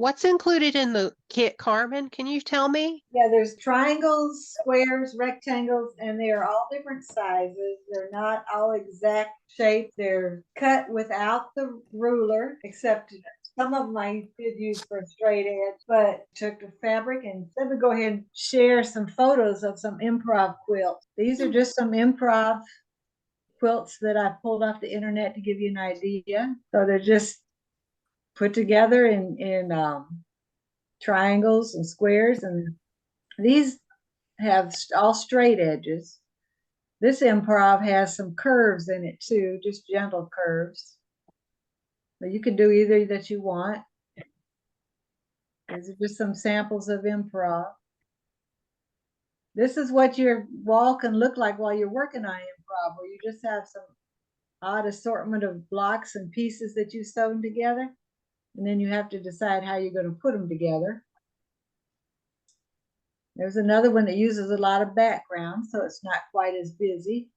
What's included in the kit, Carmen? Can you tell me? Yeah, there's triangles, squares, rectangles, and they are all different sizes. They're not all exact shape. They're cut without the ruler, except some of them I did use for a straight edge, but took the fabric. And let me go ahead and share some photos of some improv quilts. These are just some improv quilts that I pulled off the internet to give you an idea. So they're just put together in triangles and squares, and these have all straight edges. This improv has some curves in it too, just gentle curves. But you can do either that you want. These are just some samples of improv. This is what your wall can look like while you're working on improv, where you just have some odd assortment of blocks and pieces that you sewn together. And then you have to decide how you're going to put them together. There's another one that uses a lot of background, so it's not quite as busy.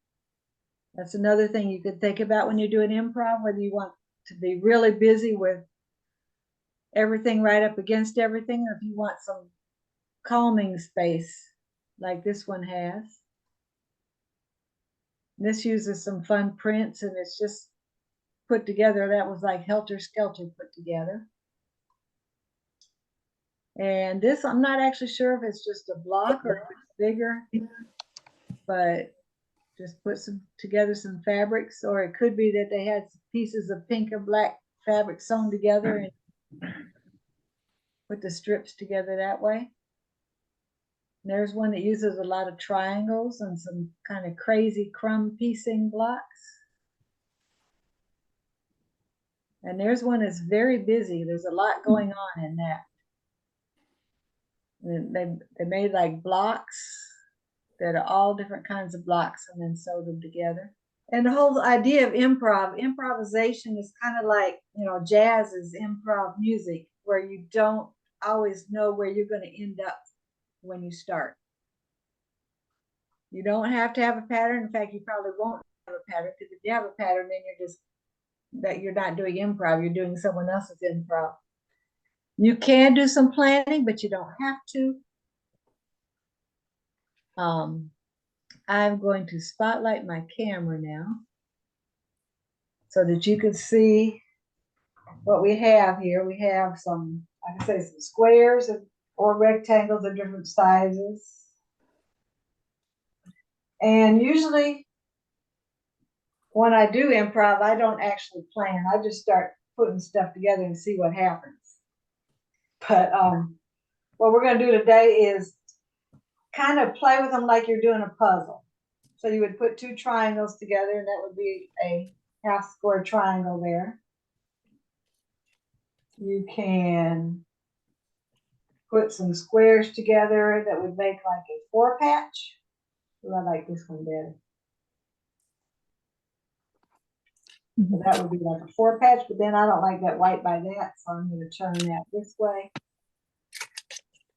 That's another thing you could think about when you're doing improv, whether you want to be really busy with everything right up against everything, or if you want some calming space like this one has. This uses some fun prints, and it's just put together. That was like Helter Skelter put together. And this, I'm not actually sure if it's just a block or if it's bigger, but just put together some fabrics, or it could be that they had pieces of pink and black fabric sewn together and put the strips together that way. And there's one that uses a lot of triangles and some kind of crazy crumb piecing blocks. And there's one that's very busy. There's a lot going on in that. And they made like blocks that are all different kinds of blocks and then sewed them together. And the whole idea of improvisation is kind of like, jazz is improv music, where you don't always know where you're going to end up when you start. You don't have to have a pattern. In fact, you probably won't have a pattern, because if you have a pattern, then you're not doing improv, you're doing someone else's improv. You can do some planning, but you don't have to. I'm going to spotlight my camera now so that you can see what we have here. We have some, like I say, some squares or rectangles of different sizes. And usually when I do improv, I don't actually plan. I just start putting stuff together and see what happens. But what we're going to do today is kind of play with them like you're doing a puzzle. So you would put two triangles together, and that would be a half square triangle there. You can put some squares together that would make like a four patch. Well, I like this one better. So that would be like a four patch, but then I don't like that white by that, so I'm going to turn that this way.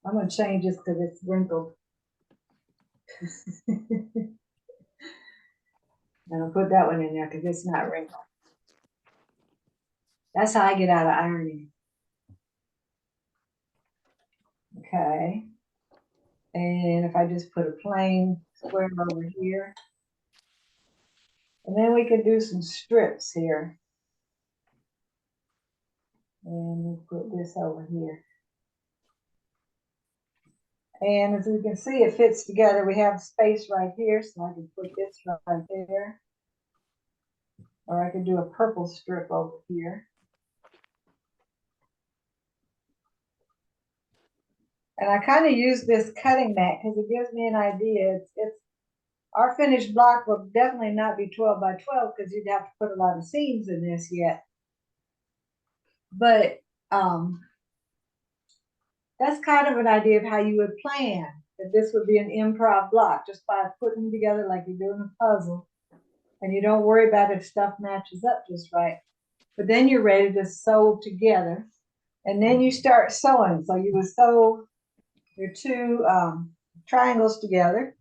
I'm going to change this because it's wrinkled. And I'll put that one in there because it's not wrinkled. That's how I get out of ironing. Okay. And if I just put a plain square over here. And then we can do some strips here. And we'll put this over here. And as we can see, it fits together. We have space right here, so I can put this right there. Or I could do a purple strip over here. And I kind of use this cutting mat because it gives me an idea. It's our finished block will definitely not be 12 by 12 because you'd have to put a lot of seams in this yet. But that's kind of an idea of how you would plan that this would be an improv block, just by putting them together like you're doing a puzzle. And you don't worry about if stuff matches up just right. But then you're ready to sew together. And then you start sewing. So you would sew your two triangles together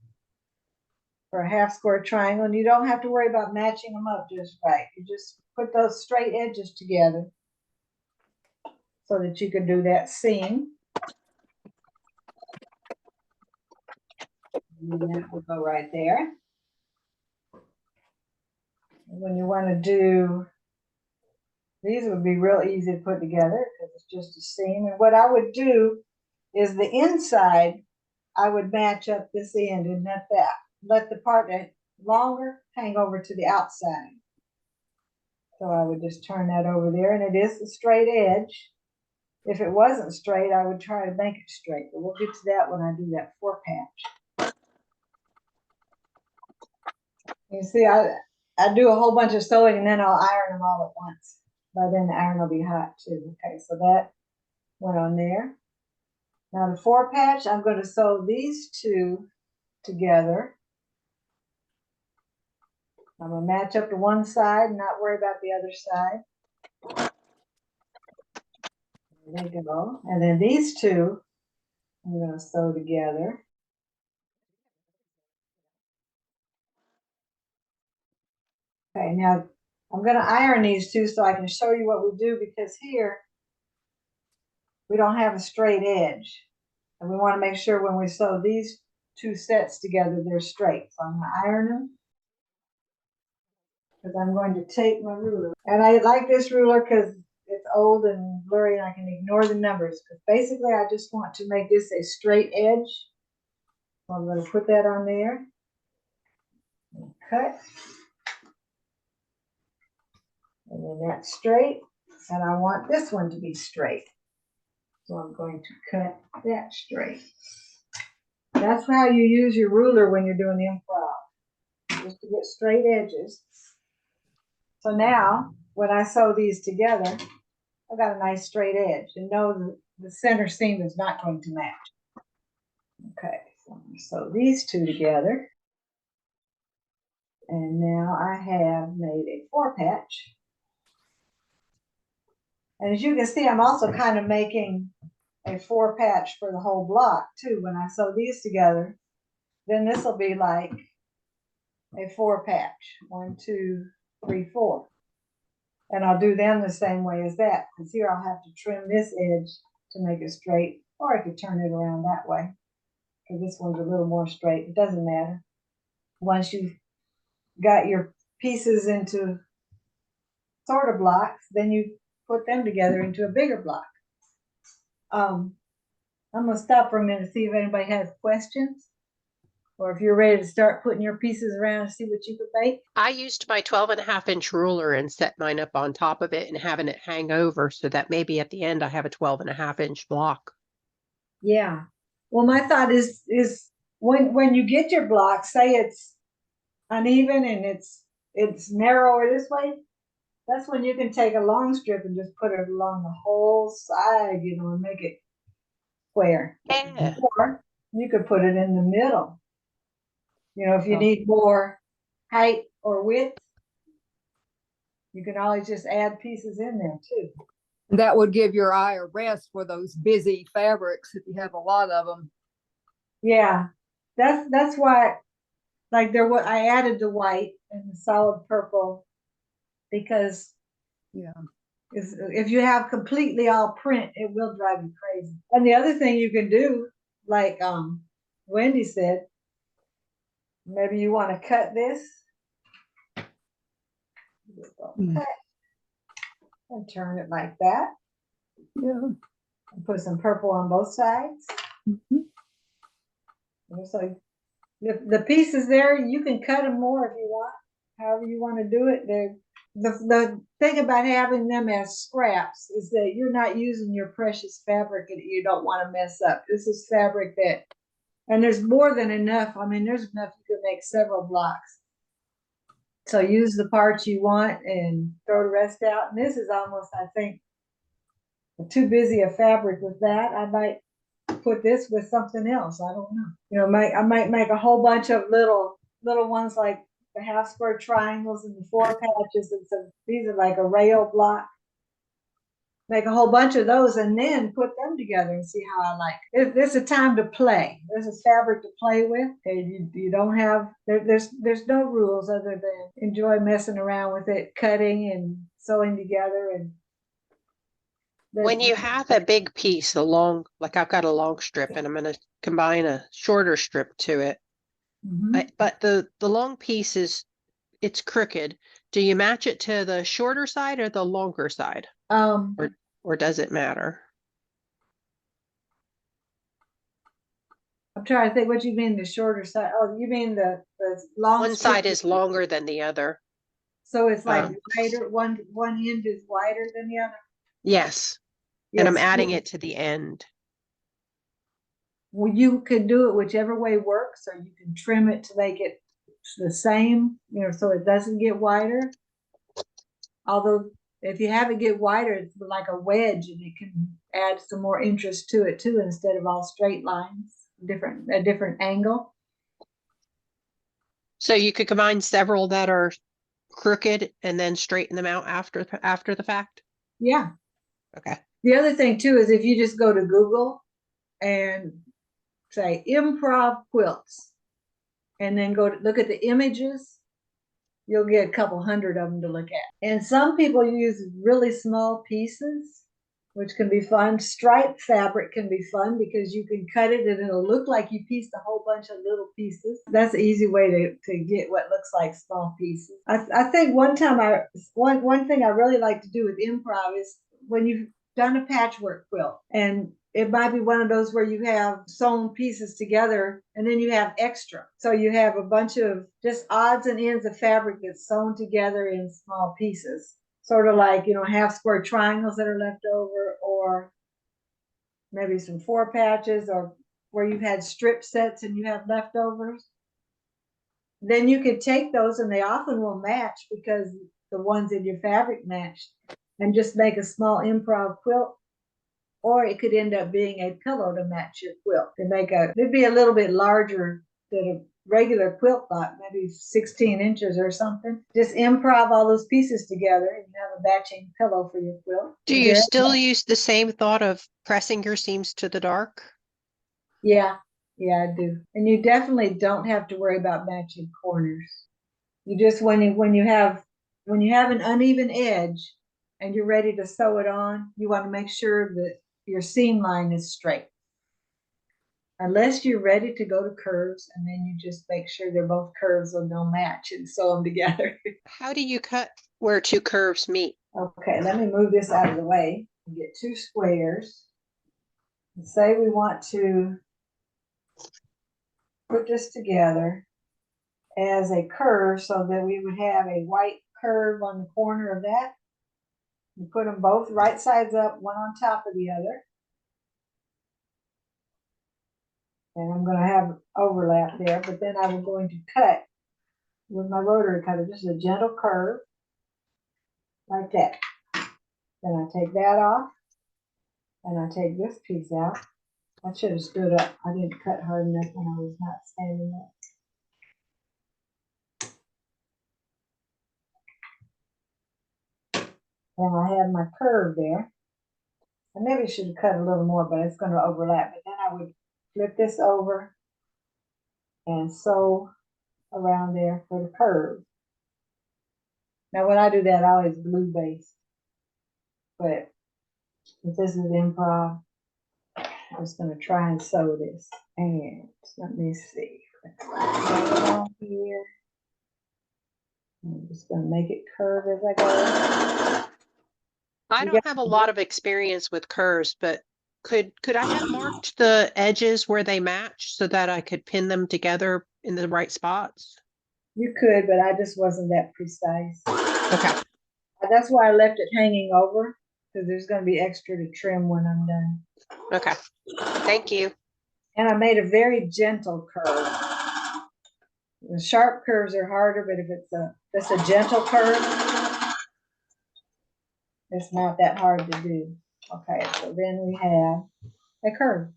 for a half square triangle. And you don't have to worry about matching them up just right. You just put those straight edges together. so that you can do that seam. And that will go right there. And when you want to do, these would be real easy to put together because it's just a seam. And what I would do is the inside, I would match up this end and let the part that longer hang over to the outside. So I would just turn that over there, and it is a straight edge. If it wasn't straight, I would try to make it straight, but we'll get to that when I do that 4 patch. You see, I do a whole bunch of sewing and then I'll iron them all at once. By then the iron will be hot too. Okay, so that went on there. Now the 4 patch, I'm going to sew these two together. I'm going to match up to one side and not worry about the other side. There you go. And then these two, I'm going to sew together. Okay, now I'm going to iron these two so I can show you what we do, because here we don't have a straight edge. And we want to make sure when we sew these two sets together, they're straight. So I'm going to iron them. Because I'm going to take my ruler. And I like this ruler because it's old and blurry and I can ignore the numbers. Because basically I just want to make this a straight edge. So I'm going to put that on there. Cut. And then that's straight. And I want this one to be straight. So I'm going to cut that straight. That's how you use your ruler when you're doing the improv. Just to get straight edges. So now, when I sew these together, I've got a nice straight edge. And no, the center seam is not going to match. Okay, so I'm going to sew these two together. And now I have made a 4 patch. And as you can see, I'm also kind of making a 4 patch for the whole block too. When I sew these together, then this will be like a 4 patch. 1, 2, 3, 4. And I'll do them the same way as that, because here I'll have to trim this edge to make it straight, or I could turn it around that way, because this one's a little more straight. It doesn't matter. Once you've got your pieces into sort of blocks, then you put them together into a bigger block. I'm going to stop for a minute to see if anybody has questions, or if you're ready to start putting your pieces around and see what you could make. I used my 12.5-inch ruler and set mine up on top of it and having it hang over so that maybe at the end I have a 12.5-inch block. Yeah. Well, my thought is when you get your block, say it's uneven and it's narrower this way, that's when you can take a long strip and just put it along the whole side, you know, and make it square. Yeah. Or you could put it in the middle. You know, if you need more height or width, you can always just add pieces in there too. That would give your eye a rest for those busy fabrics if you have a lot of them. Yeah, that's why, like I added the white and the solid purple, because if you have completely all print, it will drive you crazy. And the other thing you can do, like Wendy said, maybe you want to cut this. Cut and turn it like that. Yeah. And put some purple on both sides. So the pieces there, you can cut them more if you want, however you want to do it. The thing about having them as scraps is that you're not using your precious fabric that you don't want to mess up. This is fabric that, and there's more than enough. I mean, there's enough you could make several blocks. So use the parts you want and throw the rest out. And this is almost, I think, too busy a fabric with that. I might put this with something else. I don't know. You know, I might make a whole bunch of little ones like the half square triangles and the 4 patches, and some, these are like a rail block. Make a whole bunch of those and then put them together and see how I like it. There's a time to play. There's a fabric to play with. And you don't have, there's no rules other than enjoy messing around with it, cutting and sewing together. And When you have a big piece, a long, like I've got a long strip and I'm going to combine a shorter strip to it. Mhm. But the long piece it's crooked. Do you match it to the shorter side or the longer side? Um, Or does it matter? I'm trying to think what you mean the shorter side. Oh, you mean the long One strip. side is longer than the other. So it's like Um, wider, one end is wider than the other. yes. And I'm Yes. adding it to the end. Well, you can do it whichever way works, or you can trim it to make it the same, so it doesn't get wider. Although if you have it get wider, it's like a wedge and it can add some more interest to it too, instead of all straight lines, a different angle. So you could combine several that are crooked and then straighten them out after the fact? Yeah. Okay. The other thing too is if you just go to Google and say improv quilts and then go to look at the images, you'll get a couple hundred of them to look at. And some people use really small pieces, which can be fun. Striped fabric can be fun because you can cut it and it'll look like you pieced a whole bunch of little pieces. That's an easy way to get what looks like small pieces. I think one thing I really like to do with improv is when you've done a patchwork quilt, and it might be one of those where you have sewn pieces together and then you have extra. So you have a bunch of just odds and ends of fabric that's sewn together in small pieces. Sort of like, half square triangles that are left over, or maybe some 4 patches, or where you've had strip sets and you have leftovers. Then you could take those, and they often will match because the ones in your fabric matched, and just make a small improv quilt. Or it could end up being a pillow to match your quilt. It'd be a little bit larger than a regular quilt block, maybe 16 inches or something. Just improv all those pieces together and you have a matching pillow for your quilt. Do you still use the same thought of pressing your seams to the dark? Yeah, I do. And you definitely don't have to worry about matching corners. You just when you have an uneven edge and you're ready to sew it on, you want to make sure that your seam line is straight. Unless you're ready to go to curves, and then you just make sure they're both curves or no match and sew them together. How do you cut where two curves meet? Okay, let me move this out of the way and get 2 squares. And say we want to put this together as a curve so that we would have a white curve on the corner of that. You put them both right sides up, one on top of the other. And I'm going to have overlap there, but then I'm going to cut with my rotary cutter, just a gentle curve like that. Then I take that off, and I take this piece out. I should have stood up. I didn't cut hard enough when I was not standing up. And I have my curve there. I maybe should have cut a little more, but it's going to overlap. But then I would flip this over and sew around there for the curve. Now, when I do that, I always glue base. But if this is improv, I was going to try and sew this. And let me see. On here. I'm just going to make it curve as I go. I don't have a lot of experience with curves, but could I have marked the edges where they match so that I could pin them together in the right spots? You could, but I just wasn't that precise. Okay. That's why I left it hanging over, because there's going to be extra to trim when I'm done. Okay. Thank you. And I made a very gentle curve. The sharp curves are harder, but if it's a gentle curve, it's not that hard to do. Okay, so then we have a curve.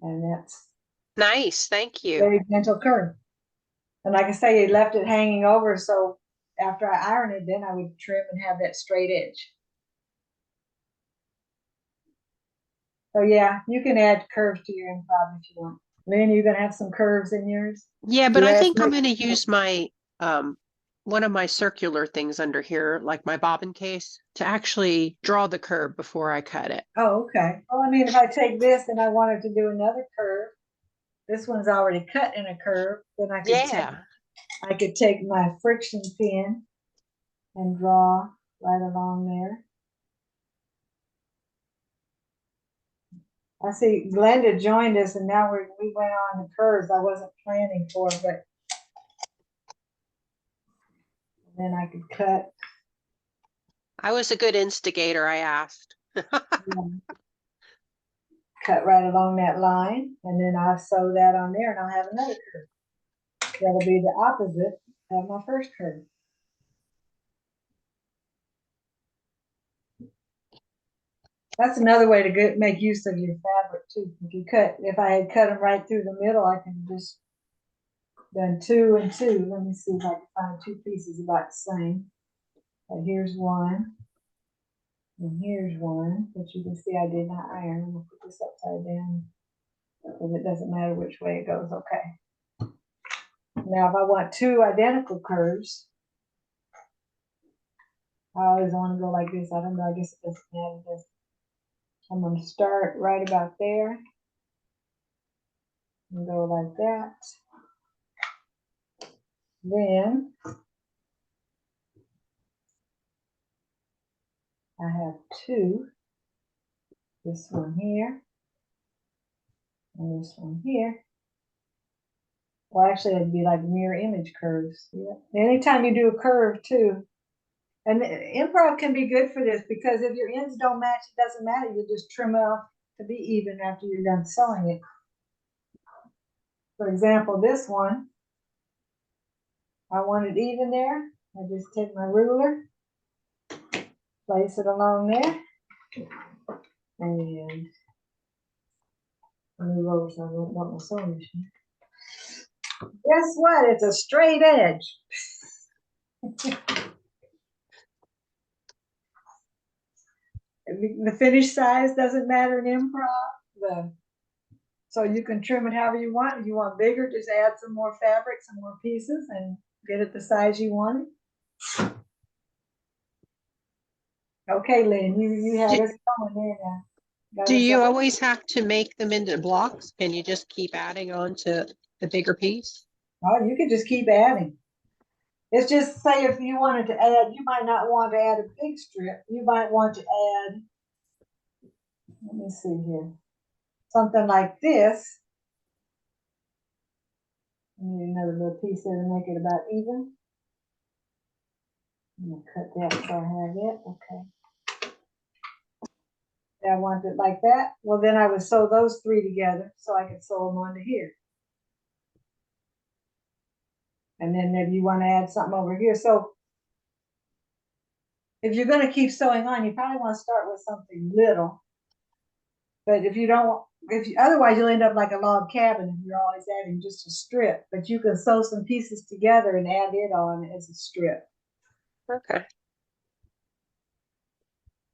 And that's Nice. Thank you. very gentle curve. And like I say, you left it hanging over, so after I iron it, then I would trim and have that straight edge. So yeah, you can add curves to your improv if you want. Lynn, you're gonna have some curves in yours? Yeah, but I think I'm going to use my one of my circular things under here, like my bobbin case, to actually draw the curve before I cut it. Oh, okay. Well, I mean, if I take this and I wanted to do another curve, this one's already cut in a curve, then I could take my friction pin and draw right along there. I see Glenda joined us, and now we went on the curves. I wasn't planning for, but then I could cut. I was a good instigator, I asked. Cut right along that line, and then I'll sew that on there, and I'll have another curve. That'll be the opposite of my first curve. That's another way to make use of your fabric too. If I had cut them right through the middle, I could just done 2 and 2. Let me see if I can find 2 pieces about the same. But here's one, and here's one. But you can see I did not iron. I'm gonna put this upside down because it doesn't matter which way it goes. Okay. Now, if I want 2 identical curves, I always want to go like this. I don't know. I guess it doesn't matter. I'm going to start right about there and go like that. Then I have 2. This one here and this one here. Well, actually, it'd be like mirror image curves. Yeah. Anytime you do a curve too, and improv can be good for this because if your ends don't match, it doesn't matter. You just trim it off to be even after you're done sewing it. For example, this one, I want it even there. I just take my ruler, place it along there, and move over so I don't want my sewing machine. Guess what? It's a straight edge. The finish size doesn't matter in improv. So you can trim it however you want. If you want bigger, just add some more fabric, some more pieces, and get it the size you want it. Okay, Lynn, you have us going there now. Do you always have to make them into blocks? Can you just keep adding on to the bigger piece? Oh, you can just keep adding. It's just, say if you wanted to add, you might not want to add a big strip. You might want to add, let me see here, something like this. I need another little piece there to make it about even. I'm gonna cut that so I have it. Okay. I want it like that. Well, then I would sew those 3 together so I could sew them onto here. And then if you want to add something over here. So if you're going to keep sewing on, you probably want to start with something little. But if you don't, otherwise you'll end up like a log cabin if you're always adding just a strip. But you can sew some pieces together and add it on as a strip. Okay.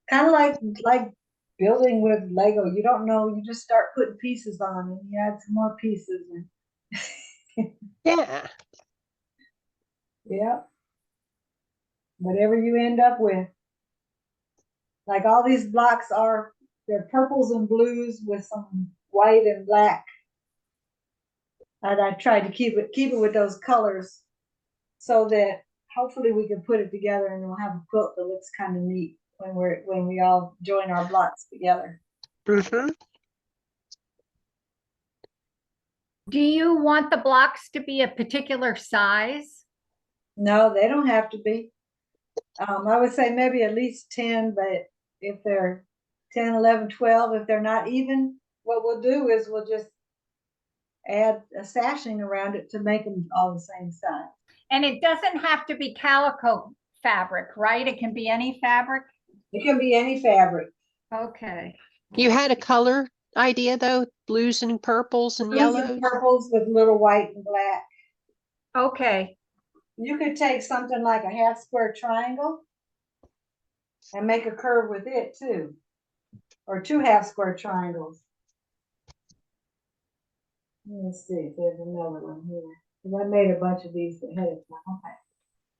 Kind of like building with Lego. You don't know, you just start putting pieces on and you add some more pieces. And Yeah. yeah. Whatever you end up with. Like all these blocks they're purples and blues with some white and black. And I tried to keep it with those colors so that hopefully we can put it together and we'll have a quilt that looks kind of neat when we all join our blocks together. Mm-hmm. Do you want the blocks to be a particular size? No, they don't have to be. I would say maybe at least 10, but if they're 10, 11, 12, if they're not even, what we'll do is we'll just add a sashing around it to make them all the same size. And it doesn't have to be calico fabric, right? It can be any fabric? It can be any fabric. Okay. You had a color idea though? Blues and purples and Blues yellows? and purples with little white and black. Okay. You could take something like a half square triangle and make a curve with it too. Or 2 half square triangles. Let me see if there's another one here. Because I made a bunch of these ahead of time. Okay.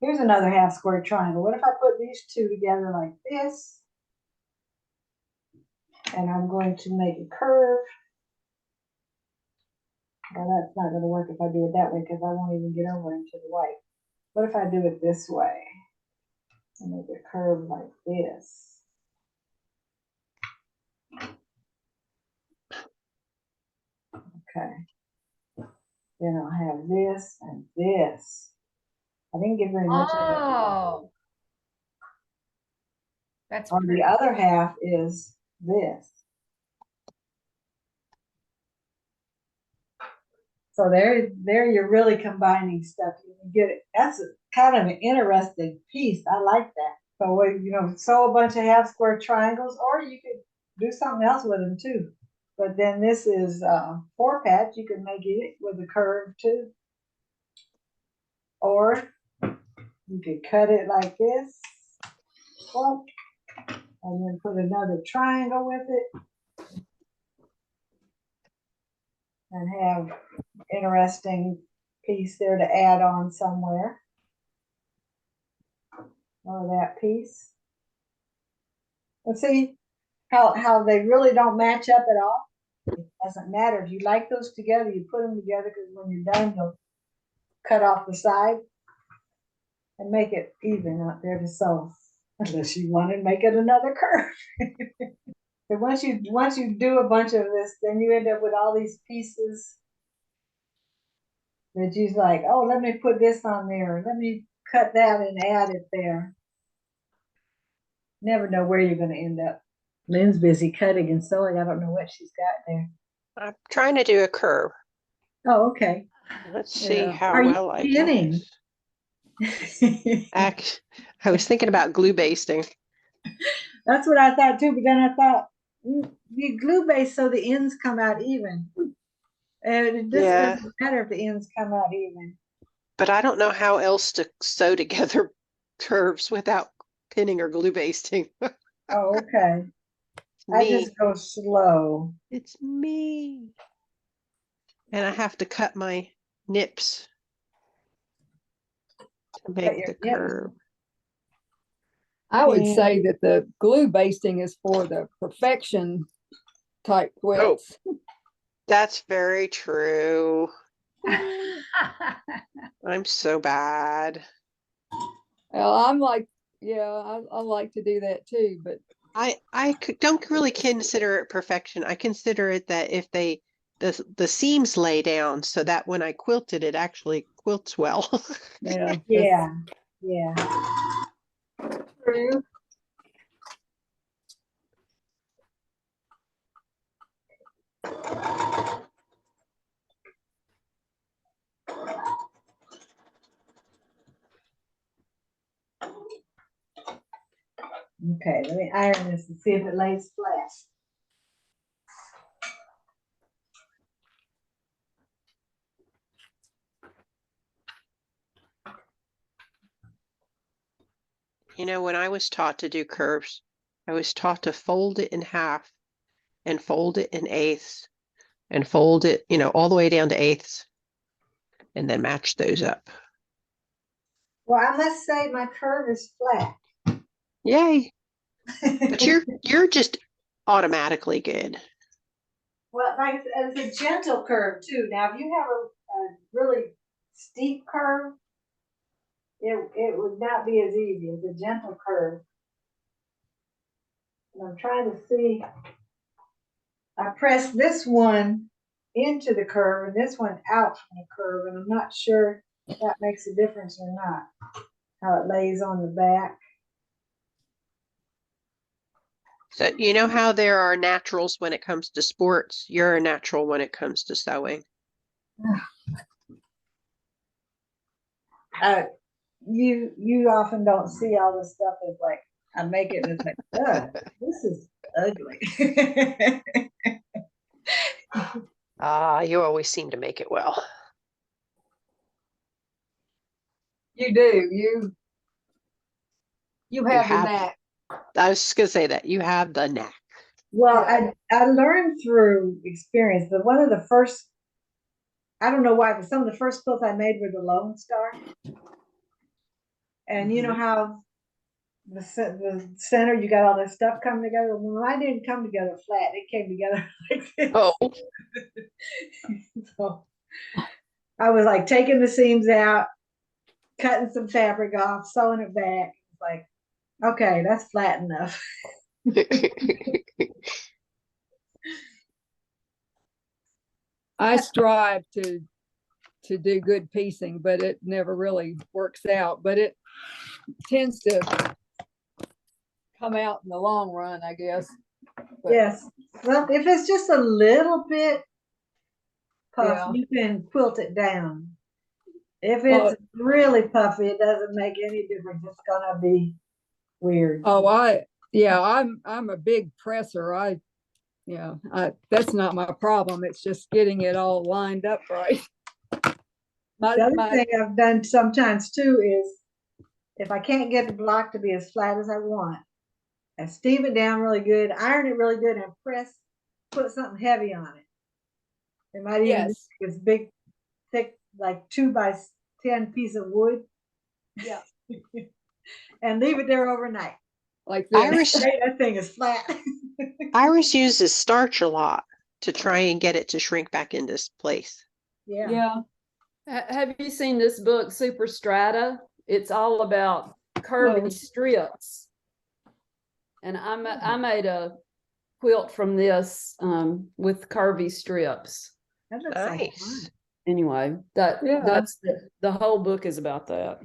Here's another half square triangle. What if I put these two together like this? And I'm going to make a curve. Well, that's not going to work if I do it that way because I won't even get over into the white. What if I do it this way? And make a curve like this. Okay. Then I'll have this and this. I didn't get very much of it. Oh. That's On pretty. the other half is this. So there you're really combining stuff. You get it. That's kind of an interesting piece. I like that. So sew a bunch of half square triangles, or you could do something else with them too. But then this is 4-patch. You can make it with a curve too. Or you could cut it like this. And then put another triangle with it. And have interesting piece there to add on somewhere. Or that piece. And see how they really don't match up at all? It doesn't matter. If you like those together, you put them together because when you're done, you'll cut off the side and make it even out there to sew. Unless you want to make it another curve. But once you do a bunch of this, then you end up with all these pieces that you're like, oh, let me put this on there. Let me cut that and add it there. Never know where you're going to end up. Lynn's busy cutting and sewing. I don't know what she's got there. I'm trying to do a curve. Oh, okay. Let's see Yeah. how Are you well I do pinning? this. I was thinking about glue basting. That's what I thought too, but then I thought you glue base so the ends come out even. And this Yeah. doesn't matter if the ends come out even. But I don't know how else to sew together curves without pinning or glue basting. Oh, okay. I Me. just go slow. It's me. And I have to cut my nips to make your the nips. curve. I would Yeah. say that the glue basting is for the perfection type quilts. That's very true. I'm so bad. Well, I'm like, yeah, I like to do that too, but Don't really consider it perfection. I consider it that if the seams lay down so that when I quilt it, it actually quilts well. yeah, Yeah. Yeah. that's true. Okay, let me iron this and see if it lays flat. When I was taught to do curves, I was taught to fold it in half and fold it in eighths and fold it, all the way down to eighths and then match those up. Well, I must say my curve is flat. Yay. But you're just automatically good. Well, like it's a gentle curve too. Now, if you have a really steep curve, it would not be as easy as a gentle curve. And I'm trying to see. I pressed this one into the curve and this one out from the curve, and I'm not sure if that makes a difference or not. How it lays on the back. So you know how there are naturals when it comes to sports? You're a natural when it comes to sewing. You often don't see all this stuff as like I make it and it's like, ugh, this is ugly. You always seem to make it well. You do. You have the have- knack. I was just gonna say that you have the knack. Well, I learned through experience, but one of the first, I don't know why, but some of the first quilts I made were the Lone Star. And you know how the center, you got all that stuff coming together. Well, mine didn't come together flat. It came together like this. Oh, So I was like taking the seams out, cutting some fabric off, sewing it back. It's like, okay, that's flat enough. I strive to do good piecing, but it never really works out. But it tends to come out in the long run, I guess. But, Yes. Well, if it's just a little bit puff, Yeah. you can quilt it down. If Well, it's really puffy, it doesn't make any difference. It's gonna be weird. oh, I'm a big presser. That's not my problem. It's just getting it all lined up right. The other thing I've done sometimes too is if I can't get the block to be as flat as I want, I steam it down really good, iron it really good, and put something heavy on it. It might even Yes. be this big, thick, like 2x10 piece of wood. Yeah. And leave it there overnight. Like this. Iris, That thing is flat. Iris uses starch a lot to try and get it to shrink back into place. Yeah. Yeah. Have you seen this book, Superstrata? It's all about curvy No. strips. And I made a quilt from this with curvy strips. That looks like Nice. fun. Anyway, Yeah. that's the whole book is about that.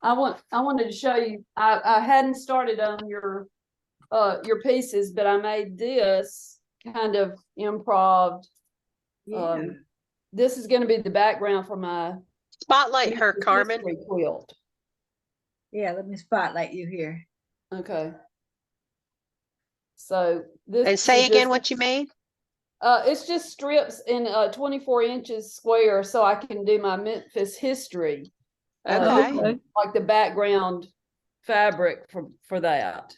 I wanted to show you. I hadn't started on your pieces, but I made this kind of improv. Yeah. This is going to be the background for my Spotlight her, history Carmen. quilt. Yeah, let me spotlight you here. Okay. So this And say is again just- what you made. It's just strips in 24 inches square, so I can do my Memphis history, Okay. like the background fabric for that.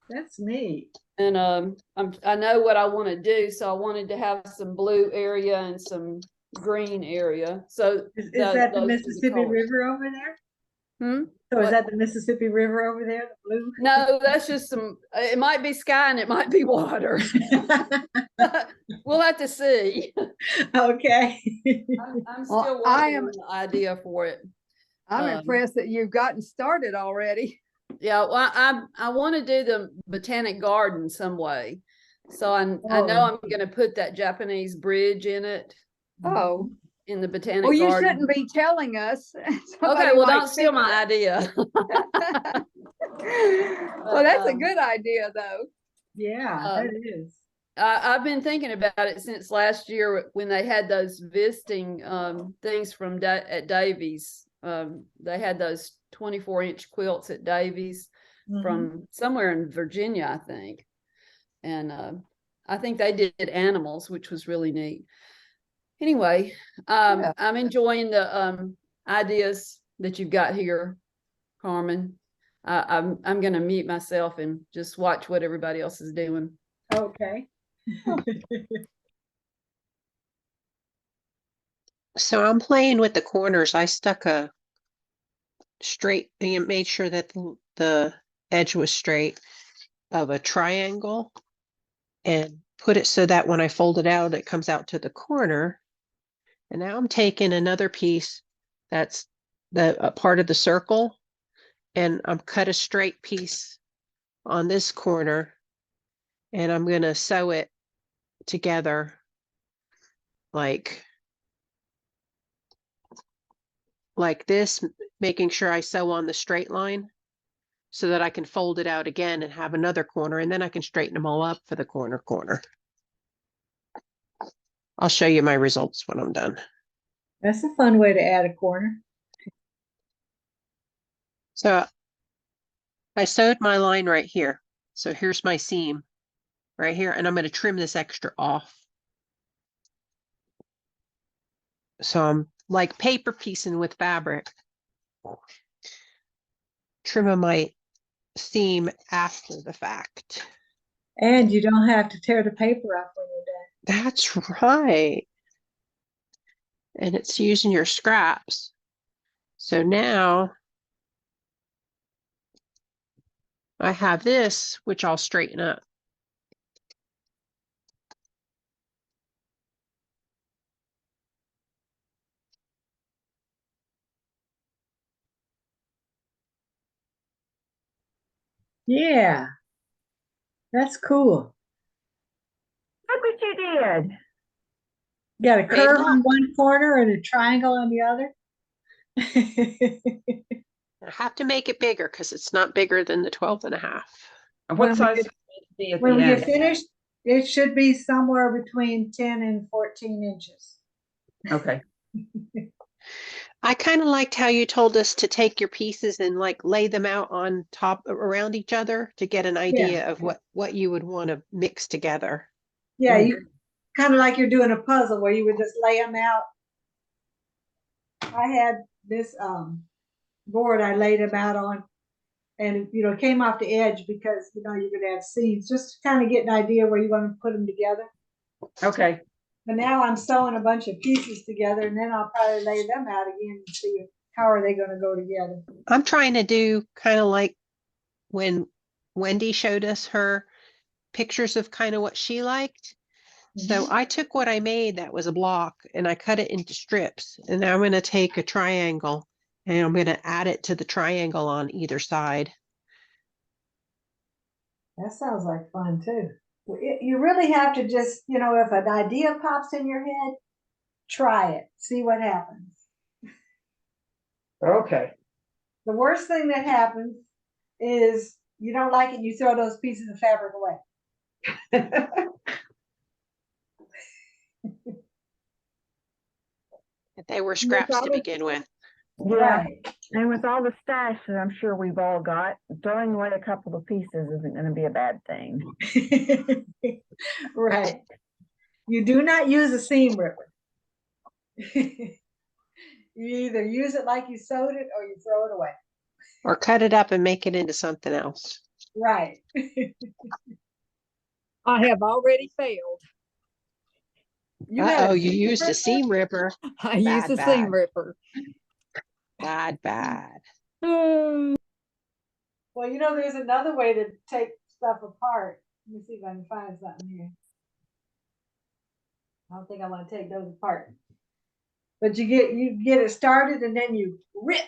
That's neat. And I know what I want to do, so I wanted to have some blue area and some green area. So Is that the those are Mississippi colors. River over there? Hmm? So is What? that the Mississippi River over there, the blue? No, that's just some. It might be sky and it might be water. We'll have to see. Okay. I'm Well, still I working am- on the idea for it. I'm impressed that you've gotten started already. Yeah, well, I want to do the botanic garden some way. So I know Oh. I'm going to put that Japanese bridge in it, Oh, in the botanic well, you garden. shouldn't be telling us. Okay, Somebody well, might don't steal think my idea. that. Well, that's a um, good idea, though. Yeah, Uh, that is. I've been thinking about it since last year when they had those visiting things from at Davies. They had those 24-inch quilts at Davies Mhm. from somewhere in Virginia, I think. And I think they did animals, which was really neat. Anyway, Yeah. I'm enjoying the ideas that you've got here, Carmen. I'm going to mute myself and just watch what everybody else is doing. Okay. So I'm playing with the corners. I stuck a straight, and made sure that the edge was straight of a triangle and put it so that when I fold it out, it comes out to the corner. And now I'm taking another piece that's a part of the circle, and I'm cut a straight piece on this corner, and I'm going to sew it together like this, making sure I sew on the straight line so that I can fold it out again and have another corner, and then I can straighten them all up for the corner. I'll show you my results when I'm done. That's a fun way to add a corner. So I sewed my line right here. So here's my seam right here, and I'm going to trim this extra off. So I'm like paper piecing with fabric, trimming my seam after the fact. And you don't have to tear the paper up when you're done. That's right. And it's using your scraps. So now I have this, which I'll straighten up. Yeah, that's cool. Look what you did. Got a Made a curve block. on one corner and a triangle on the other. I have to make it bigger because it's not bigger than the 12 and a half. And When what we size get- does it need to be at When the we get end? finished, it should be somewhere between 10 and 14 inches. Okay. I kind of liked how you told us to take your pieces and like lay them out on top around each other to get an idea of what you would want to mix together. Yeah, you kind of like you're doing a puzzle where you would just lay them out. I had this board I laid them out on, and it came off the edge because you're gonna have seams, just to kind of get an idea where you want to put them together. Okay. But now I'm sewing a bunch of pieces together, and then I'll probably lay them out again and see how are they going to go together. I'm trying to do kind of like when Wendy showed us her pictures of kind of what she liked. So I took what I made that was a block and I cut it into strips. And now I'm going to take a triangle and I'm going to add it to the triangle on either side. That sounds like fun too. You really have to just, if an idea pops in your head, try it, see what happens. Okay. The worst thing that happens is you don't like it, you throw those pieces of fabric away. They were scraps to begin with. Yeah, Right. and with all the stash that I'm sure we've all got, throwing away a couple of pieces isn't going to be a bad thing. Right. You do not use a seam ripper. You either use it like you sewed it or you throw it away. Or cut it up and make it into something else. Right. I have already failed. Uh-oh, you used a seam ripper. I used a Bad. seam ripper. Bad. Oh, Well, there's another way to take stuff apart. Let me see if I can find something here. I don't think I want to take those apart. But you get it started and then you rip.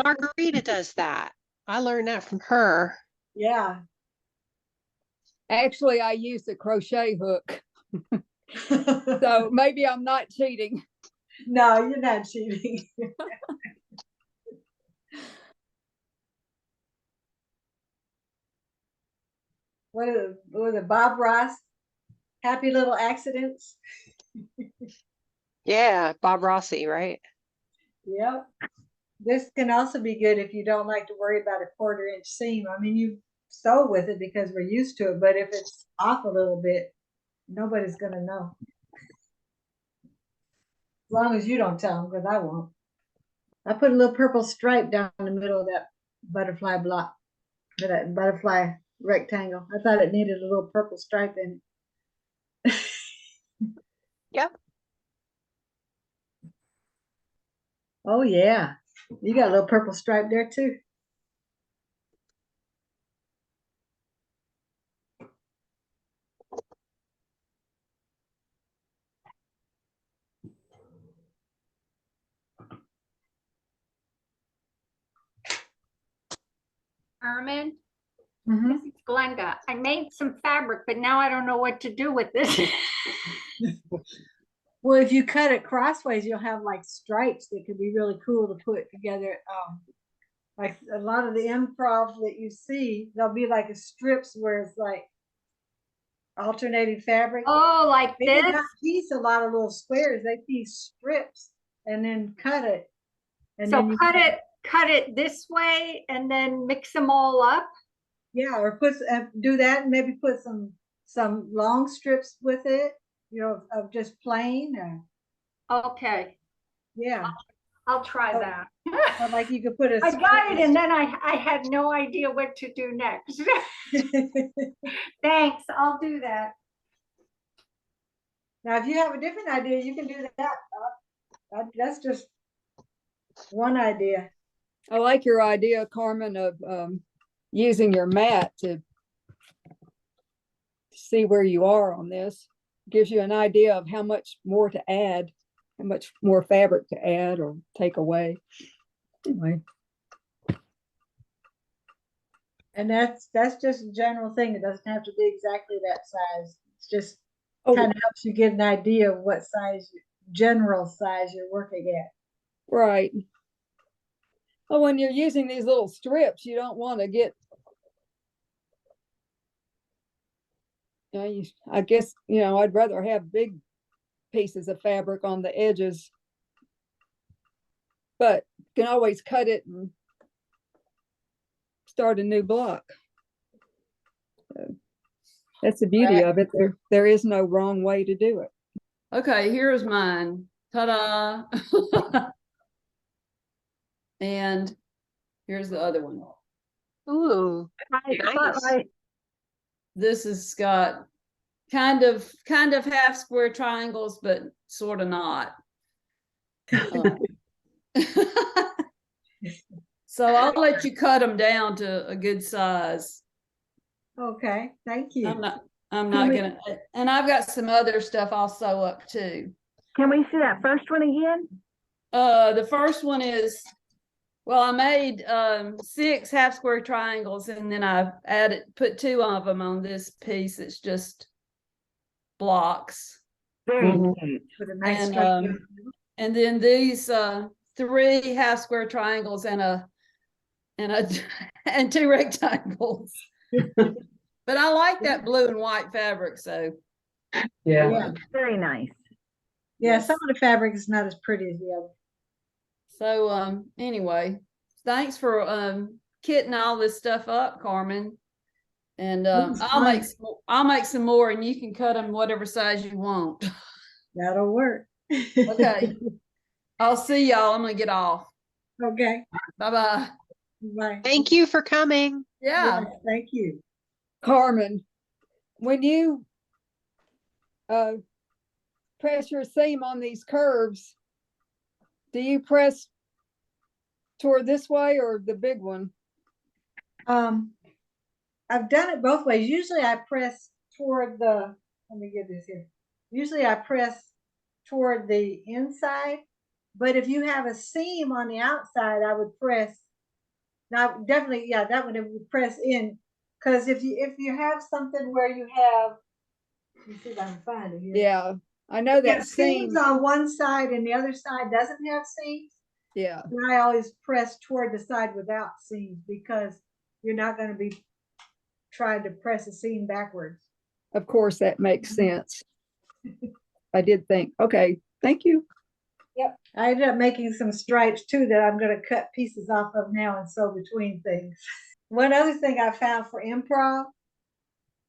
Margarita does that. I learned that from her. Yeah. actually, I used a crochet hook, so maybe I'm not cheating. No, you're not cheating. What was it, Bob Ross? Happy Little Accidents. Yeah, Bob Rossi, right? Yep. This can also be good if you don't like to worry about a 1/4 inch seam. I mean, you sew with it because we're used to it, but if it's off a little bit, nobody's gonna know. As long as you don't tell them, because I won't. I put a little purple stripe down the middle of that butterfly block, that butterfly rectangle. I thought it needed a little purple stripe in it. Yep. Oh yeah, you got a little purple stripe there too. Armin, Mhm. this is Glenda. I made some fabric, but now I don't know what to do with this. Well, if you cut it crossways, you'll have like stripes that could be really cool to put together. Like a lot of the improv that you see, there'll be like a strips where it's like alternating fabric. Oh, like They did this? not piece a lot of little squares. They piece strips and then cut it. And So then you cut it this way and then mix them all up? yeah, or do that and maybe put some long strips with it, of just plain. Okay, Yeah, I'll try Oh. that. or like you could put a. I got it, and then I had no idea what to do next. Thanks, I'll do that. Now, if you have a different idea, you can do that. That's just one idea. I like your idea, Carmen, of using your mat to see where you are on this. Gives you an idea of how much more to add, how much more fabric to add or take away. Anyway, And that's just a general thing. It doesn't have to be exactly that size. It's just oh, kind of helps you get an idea of what size, general size you're working at. right. Well, when you're using these little strips, you don't want to get, I guess, I'd rather have big pieces of fabric on the edges, but you can always cut it and start a new block. So that's the beauty of it. There is no wrong way to do it. Okay, here's mine. Ta-da. And here's the other one. Ooh, nice. Spotlight. This has got kind of half square triangles, but sort of not. So I'll let you cut them down to a good size. Okay, thank you. I'm not gonna, and I've got some other stuff I'll sew up too. Can we see that first one again? The first one is, well, I made 6 half square triangles, and then I put 2 of them on this piece. It's just blocks. Very Mhm. cute. With a nice And structure. and then these 3 half square triangles and and 2 rectangles. But I like that blue and white fabric, so Yeah. Yeah. Very nice. Yeah, yes. some of the fabric is not as pretty as the other. So anyway, thanks for kitting all this stuff up, Carmen. And was I'll make some more, and you can cut them whatever size you want. That'll work. Okay. I'll see y'all. I'm gonna get off. Okay, Bye-bye. bye. Thank you for coming. Yeah. Yes, thank you. Carmen, when you press your seam on these curves, do you press toward this way or the big one? I've done it both ways. Usually I press toward the, let me get this here. Usually I press toward the inside, but if you have a seam on the outside, I would press. Now, definitely, yeah, that one it would press in, because if you have something where you have, let me see if I can find it here. Yeah, I know Yeah, that seam. seams on one side and the other side doesn't have seams. Yeah, And I always press toward the side without seams because you're not going to be trying to press a seam backwards. of course, that makes sense. I did think, okay, thank you. Yep. I ended up making some stripes too that I'm going to cut pieces off of now and sew between things. One other thing I found for improv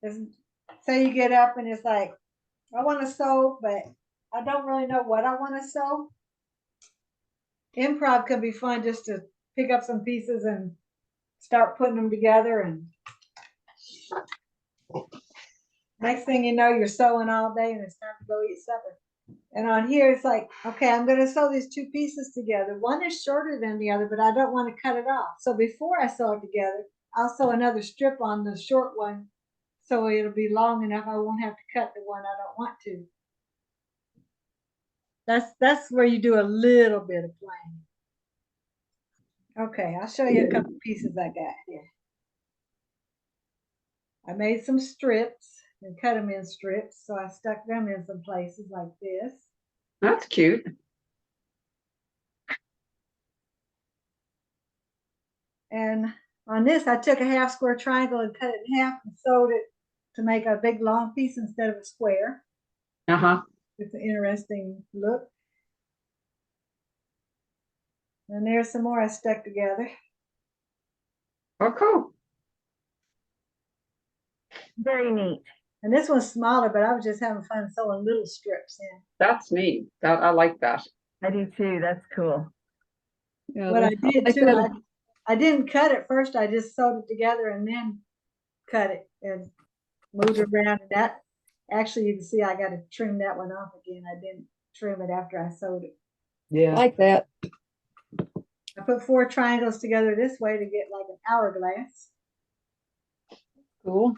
is, say you get up and it's like, I want to sew, but I don't really know what I want to sew. Improv can be fun just to pick up some pieces and start putting them together, and next thing you know, you're sewing all day and it's time to go eat supper. And on here, it's like, okay, I'm going to sew these 2 pieces together. One is shorter than the other, but I don't want to cut it off. So before I sew it together, I'll sew another strip on the short one, so it'll be long enough I won't have to cut the one I don't want to. That's where you do a little bit of planning. Okay, I'll show you a couple pieces I got here. I made some strips and cut them in strips, so I stuck them in some places like this. That's cute. And on this, I took a half square triangle and cut it in half and sewed it to make a big long piece instead of a square. Uh-huh. It's an interesting look. And there's some more I stuck together. Oh, cool. Very neat. And this one's smaller, but I was just having fun sewing little strips in. That's neat. I like that. I do too. That's cool. Yeah, What I did like too, that. I didn't cut it first. I just sewed it together and then cut it and moved it around. And that, actually, you can see I got to trim that one off again. I didn't trim it after I sewed it. Yeah. Like that. I put 4 triangles together this way to get like an hourglass. Cool.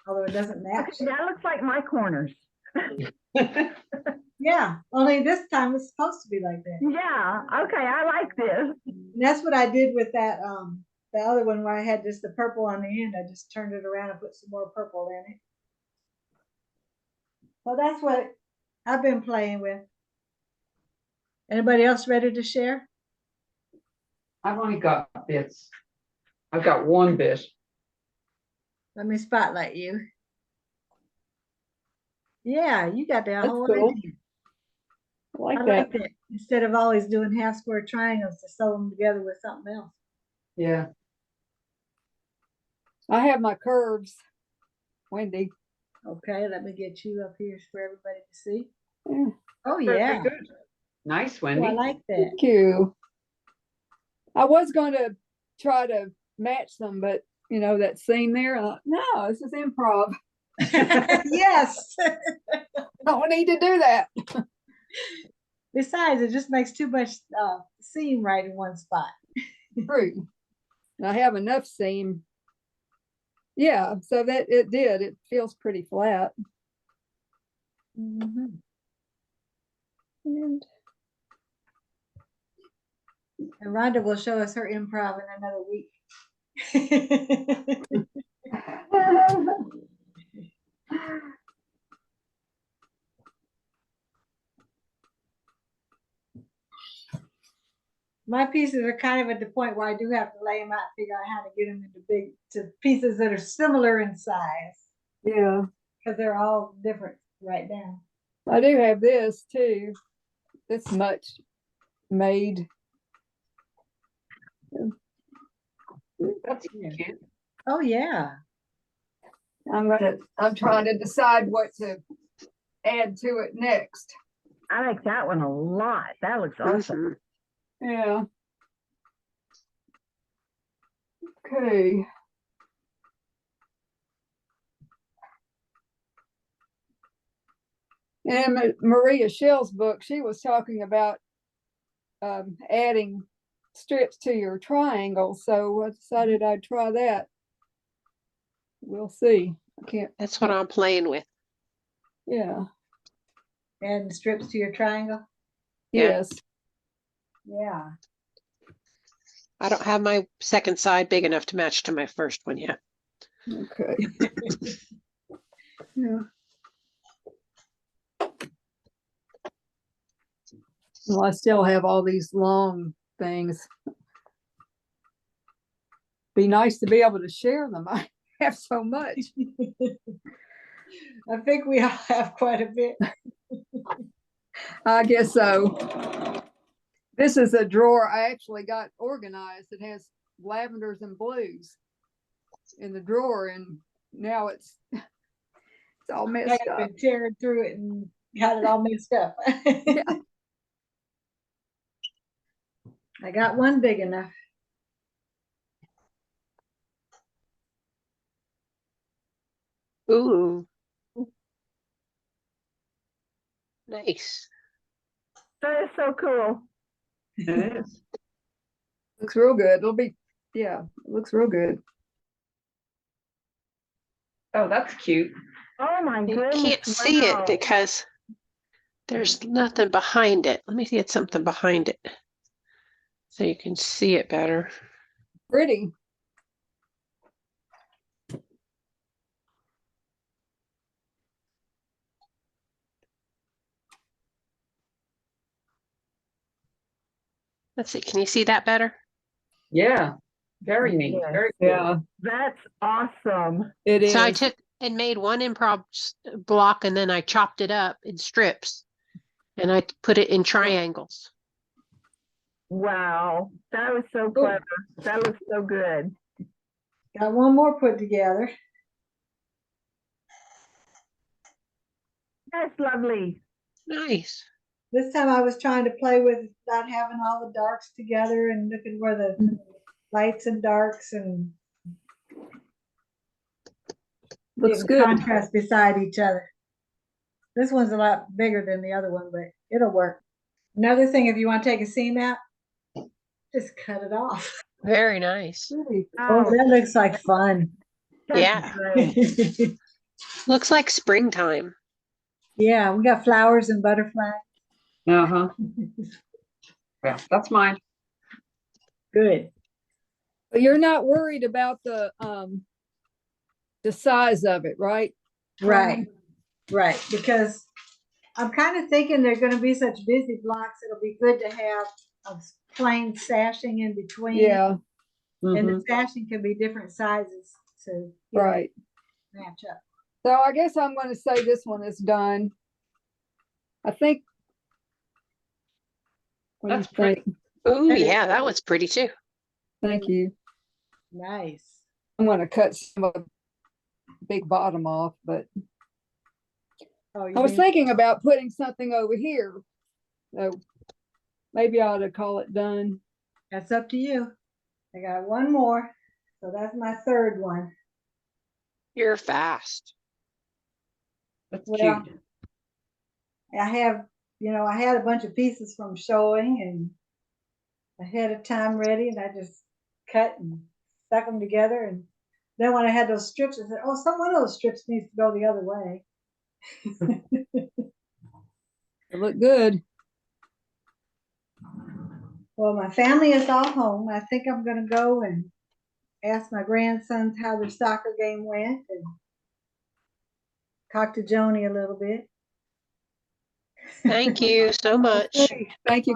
although it doesn't match. Okay, that looks like my corners. Yeah, only this time it's supposed to be like that. Yeah, okay, I like this. And that's what I did with that, the other one where I had just the purple on the end. I just turned it around and put some more purple in it. So that's what I've been playing with. Anybody else ready to share? I've only got bits. I've got one bit. Let me spotlight you. Yeah, you got that That's whole cool. idea. I like I that. like that. Instead of always doing half square triangles to sew them together with something else. Yeah. I have my curves, Wendy. Okay, let me get you up here for everybody to see. Yeah. Oh, Very yeah. good. Nice, Oh, I Wendy. like that. Thank you. I was going to try to match them, but you know, that seam there, no, this is improv. Yes. Don't need to do that. Besides, it just makes too much seam right in one spot. True. I have enough seam. Yeah, so that it feels pretty flat. Mhm. And And Rhonda will show us her improv in another week. My pieces are kind of at the point where I do have to lay them out, figure out how to get them into to pieces that are similar in size, yeah, because they're all different right now. I do have this too. This much made. That's cute. Oh yeah. I'm trying to decide what to add to it next. I like that one a lot. That looks awesome. Mhm. Yeah. Okay. And Maria Schell's book, she was talking about adding strips to your triangle. So I decided I'd try that. We'll see. I can't. That's what I'm playing with. Yeah. And strips to your triangle. Yeah. Yes. Yeah. I don't have my second side big enough to match to my first one yet. Okay. Yeah. Well, I still have all these long things. Be nice to be able to share them. I have so much. I think we all have quite a bit. I guess so. This is a drawer I actually got organized. It has lavenders and blues in the drawer, and now it's all messed I've up. been tearing through it and got it all mixed up. Yeah. I got one big enough. Ooh. Nice. That is so cool. It is. Looks real good. It'll be, yeah, it looks real good. Oh, that's cute. Oh my You goodness. can't see wow. it because there's nothing behind it. Let me get something behind it so you can see it better. Pretty. Let's see. Can you see that better? Yeah. Very neat. Yes. Very cool. Yeah, That's awesome. it is. So I took and made one improv block and then I chopped it up in strips and I put it in triangles. Wow. That was so Cool. clever. That looks so good. Got one more put together. That's lovely. Nice. This time I was trying to play with not having all the darks together and looking where the lights and darks and Looks getting good. contrast beside each other. This one's a lot bigger than the other one, but it'll work. Another thing, if you want to take a seam out, just cut it off. Very nice. Pretty. Oh, that looks like fun. Yeah, looks like springtime. Yeah, we got flowers and butterflies. Uh-huh. Yeah, that's mine. Good. But you're not worried about the size of it, right? Right, right. Because I'm kind of thinking they're going to be such busy blocks. It'll be good to have a plain sashing in between. Yeah, And the Mhm. sashing can be different sizes to you know, right. match up. So I guess I'm going to say this one is done. I think. What do you That's pretty. think? Ooh, yeah, that was pretty too. Thank you. Nice. I'm going to cut some of the big bottom off, but Oh, you I was mean- thinking about putting something over here. So maybe I ought to call it done. That's up to you. I got one more. So that's my third one. You're fast. That's Well, cute. I have, I had a bunch of pieces from showing and ahead of time ready, and I just cut and stuck them together. And then when I had those strips, I said, oh, some one of those strips needs to go the other way. It looked good. Well, my family is all home. I think I'm going to go and ask my grandsons how their soccer game went and talk to Joni a little bit. Thank you so much. Thank you,